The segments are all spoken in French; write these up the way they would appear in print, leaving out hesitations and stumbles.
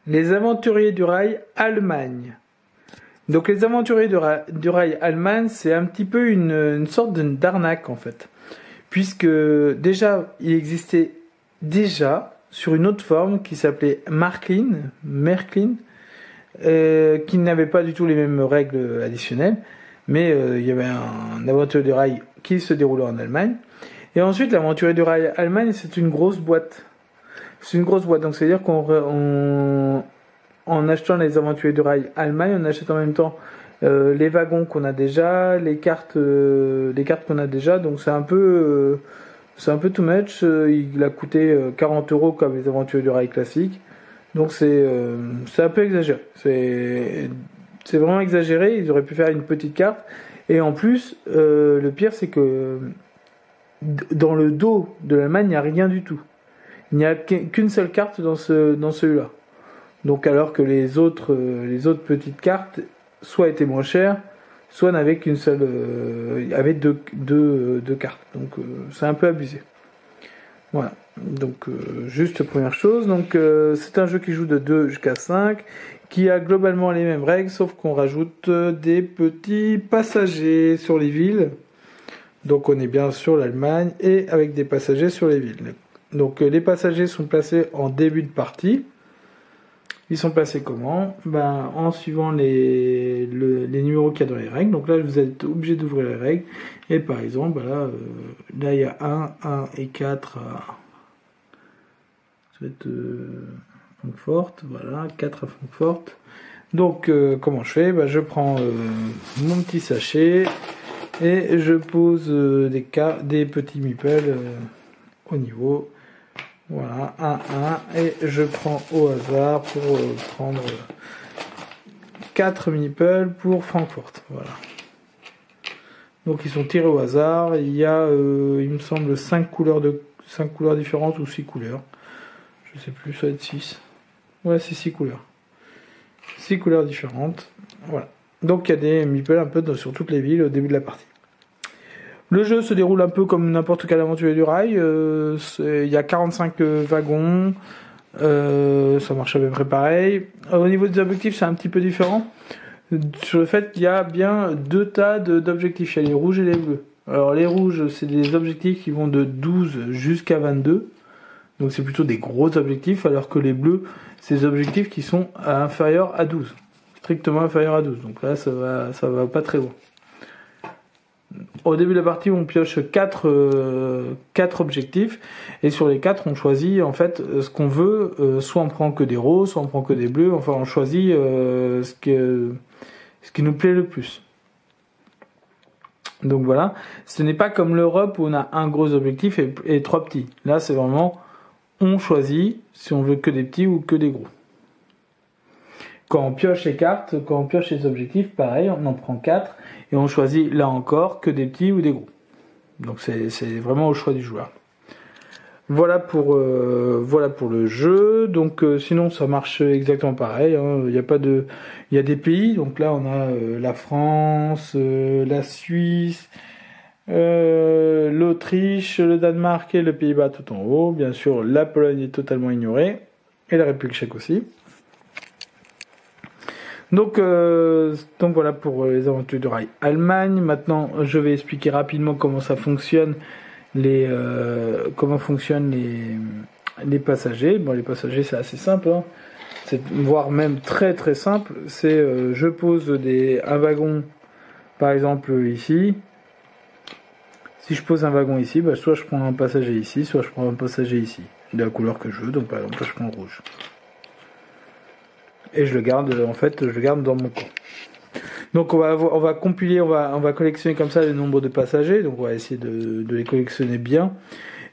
Les aventuriers du rail Allemagne. Donc les aventuriers du rail Allemagne, c'est un petit peu une sorte d'arnaque en fait. Puisque déjà, il existait déjà sur une autre forme qui s'appelait Märklin, qui n'avait pas du tout les mêmes règles additionnelles. Mais il y avait un aventurier du rail qui se déroulait en Allemagne. Et ensuite, l'aventurier du rail Allemagne, c'est une grosse boîte. C'est une grosse boîte, donc c'est-à-dire en achetant les aventuriers du rail Allemagne, on achète en même temps les wagons qu'on a déjà, les cartes qu'on a déjà, donc c'est un peu too much. Il a coûté 40 € comme les aventuriers du rail classiques, donc c'est un peu exagéré. C'est vraiment exagéré. Ils auraient pu faire une petite carte, et en plus, le pire c'est que dans le dos de l'Allemagne, il n'y a rien du tout. Il n'y a qu'une seule carte dans celui-là. Donc alors que les autres petites cartes soit étaient moins chères, soit n'avaient qu'une seule, avaient deux cartes. Donc c'est un peu abusé. Voilà. Donc juste première chose. Donc c'est un jeu qui joue de 2 jusqu'à 5, qui a globalement les mêmes règles, sauf qu'on rajoute des petits passagers sur les villes. Donc on est bien sur l'Allemagne et avec des passagers sur les villes. Donc les passagers sont placés en début de partie. Ils sont placés comment? En suivant les numéros qu'il y a dans les règles. Donc là, vous êtes obligé d'ouvrir les règles. Et par exemple, là il y a 1 et 4 à... Ça va être Francfort. Voilà, 4 à Francfort. Donc comment je fais? Je prends mon petit sachet et je pose des petits meeples au niveau. Voilà, 1, et je prends au hasard pour prendre 4 meeples pour Francfort. Voilà. Donc ils sont tirés au hasard. Il y a, il me semble, 5 couleurs différentes ou 6 couleurs. Je sais plus, ça va être 6. Ouais, c'est 6 couleurs. 6 couleurs différentes. Voilà. Donc il y a des meeples un peu sur toutes les villes au début de la partie. Le jeu se déroule un peu comme n'importe quel aventurier du rail. Il y a 45 wagons. Ça marche à peu près pareil. Au niveau des objectifs, c'est un petit peu différent. Sur le fait qu'il y a bien 2 tas d'objectifs. Il y a les rouges et les bleus. Alors les rouges, c'est des objectifs qui vont de 12 jusqu'à 22. Donc c'est plutôt des gros objectifs. Alors que les bleus, c'est des objectifs qui sont inférieurs à 12. Strictement inférieurs à 12. Donc là, ça va pas très loin. Au début de la partie, on pioche 4 objectifs, et sur les 4, on choisit en fait ce qu'on veut. Soit on prend que des roses, soit on prend que des bleus. Enfin, on choisit ce qui nous plaît le plus. Donc voilà, ce n'est pas comme l'Europe où on a un gros objectif et 3 petits. Là, c'est vraiment on choisit si on veut que des petits ou que des gros. Quand on pioche les cartes, quand on pioche les objectifs, pareil, on en prend 4 et on choisit là encore que des petits ou des gros. Donc c'est vraiment au choix du joueur. Voilà pour le jeu. Donc sinon ça marche exactement pareil. Il y a des pays. Donc là on a la France, la Suisse, l'Autriche, le Danemark et le Pays-Bas tout en haut. Bien sûr la Pologne est totalement ignorée et la République tchèque aussi. Donc voilà pour les aventures du rail Allemagne. Maintenant, je vais expliquer rapidement comment ça fonctionne, les passagers. Bon, les passagers, c'est assez simple, hein. C'est voire même très très simple. C'est je pose un wagon, par exemple ici. Si je pose un wagon ici, soit je prends un passager ici, soit je prends un passager ici, de la couleur que je veux. Donc par exemple, là, je prends le rouge. Et je le garde dans mon camp. Donc on va compiler, on va collectionner comme ça le nombre de passagers. Donc on va essayer de les collectionner bien.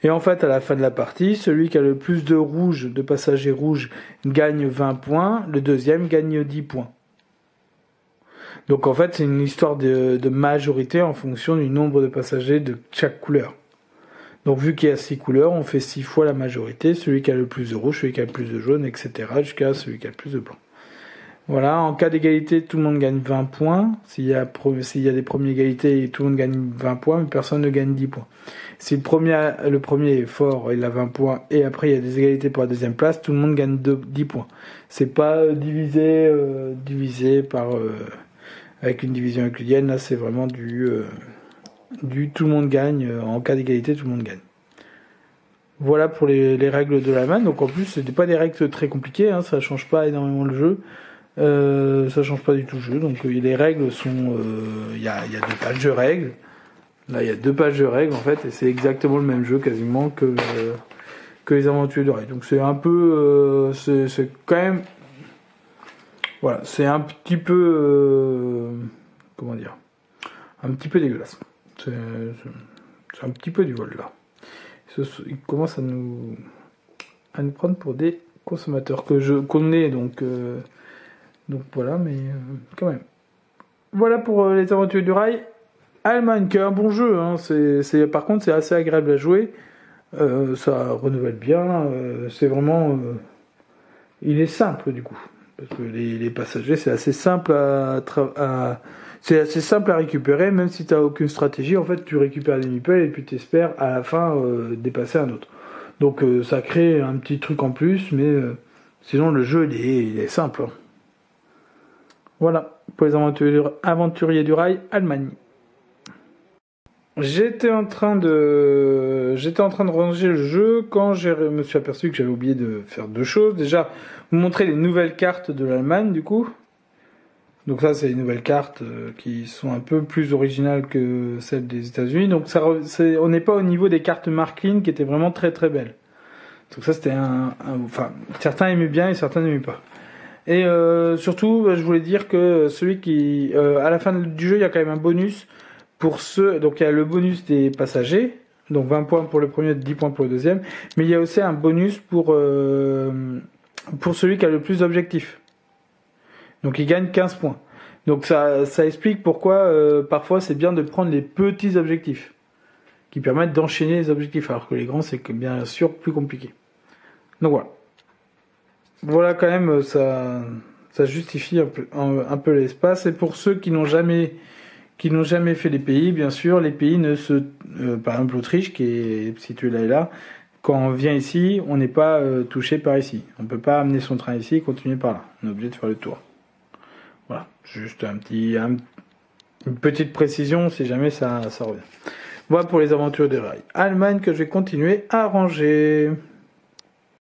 Et en fait, à la fin de la partie, celui qui a le plus de passagers rouges gagne 20 points, le deuxième gagne 10 points. Donc en fait, c'est une histoire de majorité en fonction du nombre de passagers de chaque couleur. Donc vu qu'il y a 6 couleurs, on fait 6 fois la majorité, celui qui a le plus de rouge, celui qui a le plus de jaune, etc. jusqu'à celui qui a le plus de blanc. Voilà, en cas d'égalité, tout le monde gagne 20 points. S'il y a des premières égalités, tout le monde gagne 20 points, mais personne ne gagne 10 points. Si le premier est fort, il a 20 points, et après il y a des égalités pour la deuxième place, tout le monde gagne 10 points. C'est pas divisé par avec une division euclidienne. Là, c'est vraiment du tout le monde gagne. En cas d'égalité, tout le monde gagne. Voilà pour les règles de l'Allemagne. Donc en plus, c'était pas des règles très compliquées, hein, ça change pas énormément le jeu. Ça change pas du tout le jeu. Donc les règles sont, il y a 2 pages de règles. Là, il y a 2 pages de règles en fait, et c'est exactement le même jeu quasiment que les aventuriers du rail. Donc c'est un peu, c'est quand même, voilà, c'est un petit peu, comment dire, un petit peu dégueulasse. C'est un petit peu du vol là. Ils commencent à nous prendre pour des consommateurs que je connais, donc voilà, mais quand même. Voilà pour les aventures du rail. Allemagne, qui est un bon jeu, hein. Par contre c'est assez agréable à jouer, ça renouvelle bien, c'est vraiment, il est simple du coup, parce que les passagers c'est assez simple c'est assez simple à récupérer, même si tu n'as aucune stratégie. En fait, tu récupères des meeples et puis tu espères à la fin dépasser un autre. Donc ça crée un petit truc en plus, mais sinon le jeu il est simple. Voilà, pour les aventuriers du rail, Allemagne. J'étais en train de ranger le jeu quand je me suis aperçu que j'avais oublié de faire 2 choses. Déjà, vous montrer les nouvelles cartes de l'Allemagne, du coup. Donc ça, c'est les nouvelles cartes qui sont un peu plus originales que celles des États-Unis. Donc on n'est pas au niveau des cartes Marklin qui étaient vraiment très très belles. Donc ça, c'était enfin, certains aimaient bien et certains n'aimaient pas. Et surtout, je voulais dire que à la fin du jeu, il y a quand même un bonus pour ceux. Donc il y a le bonus des passagers, donc 20 points pour le premier, 10 points pour le deuxième. Mais il y a aussi un bonus pour celui qui a le plus d'objectifs. Donc il gagne 15 points. Donc ça explique pourquoi parfois c'est bien de prendre les petits objectifs qui permettent d'enchaîner les objectifs, alors que les grands c'est bien sûr plus compliqué. Donc voilà. Voilà quand même, ça justifie un peu l'espace. Et pour ceux qui n'ont jamais fait les pays, bien sûr, les pays par exemple l'Autriche qui est située là et là, quand on vient ici, on n'est pas touché par ici. On ne peut pas amener son train ici et continuer par là. On est obligé de faire le tour. Voilà, juste une petite précision si jamais ça revient. Voilà pour les aventures des rails. Allemagne que je vais continuer à ranger.